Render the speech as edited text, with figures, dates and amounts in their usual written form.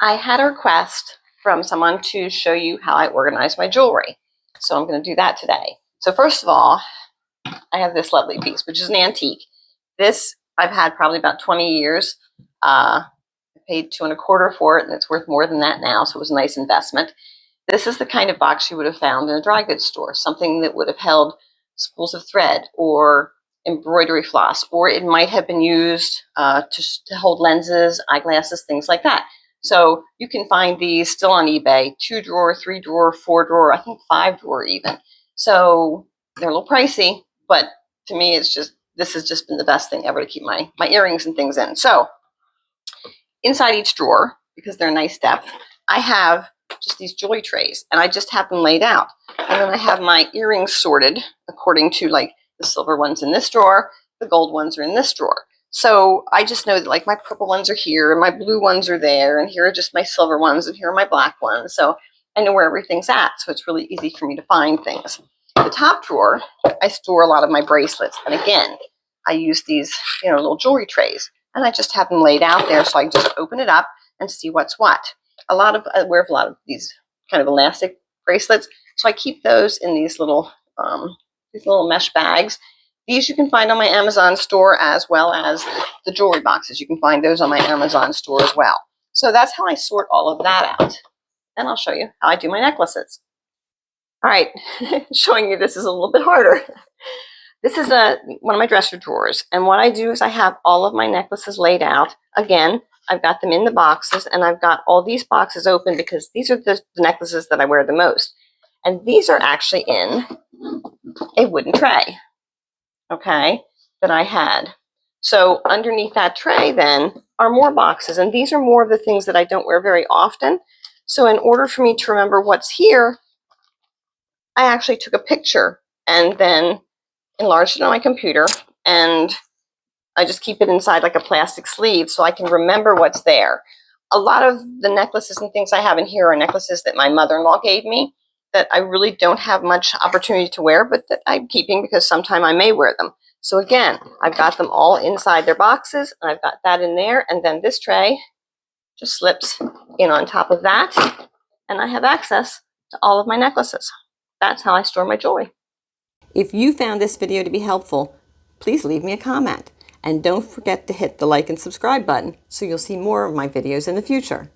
I had a request from someone to show you how I organize my jewelry. So I'm going to do that today. So first of all, I have this lovely piece, which is an antique. This I've had probably about 20 years. I paid $2.25 for it, and it's worth more than that now, so it was a nice investment. This is the kind of box you would have found in a dry goods store, something that would have held spools of thread or embroidery floss, or it might have been used to hold lenses, eyeglasses, things like that. So you can find these still on eBay, 2-drawer, 3-drawer, 4-drawer, I think 5-drawer even. So they're a little pricey, but to me, this has just been the best thing ever to keep my earrings and things in. So inside each drawer, because they're nice depth, I have just these jewelry trays, and I just have them laid out. And then I have my earrings sorted according to, like, the silver ones in this drawer, the gold ones are in this drawer. So I just know that, like, my purple ones are here, and my blue ones are there, and here are just my silver ones, and here are my black ones. So I know where everything's at, so it's really easy for me to find things. The top drawer, I store a lot of my bracelets, and again, I use these, little jewelry trays, and I just have them laid out there, so I can just open it up and see what's what. I wear a lot of these kind of elastic bracelets, so I keep those in these little mesh bags. These you can find on my Amazon store, as well as the jewelry boxes. You can find those on my Amazon store as well. So that's how I sort all of that out. And I'll show you how I do my necklaces. All right, showing you this is a little bit harder. This is one of my dresser drawers. And what I do is I have all of my necklaces laid out. Again, I've got them in the boxes, and I've got all these boxes open because these are the necklaces that I wear the most. And these are actually in a wooden tray, okay, that I had. So underneath that tray then are more boxes, and these are more of the things that I don't wear very often. So in order for me to remember what's here, I actually took a picture and then enlarged it on my computer, and I just keep it inside like a plastic sleeve so I can remember what's there. A lot of the necklaces and things I have in here are necklaces that my mother-in-law gave me that I really don't have much opportunity to wear, but that I'm keeping because sometime I may wear them. So again, I've got them all inside their boxes, and I've got that in there, and then this tray just slips in on top of that, and I have access to all of my necklaces. That's how I store my jewelry. If you found this video to be helpful, please leave me a comment. And don't forget to hit the like and subscribe button so you'll see more of my videos in the future.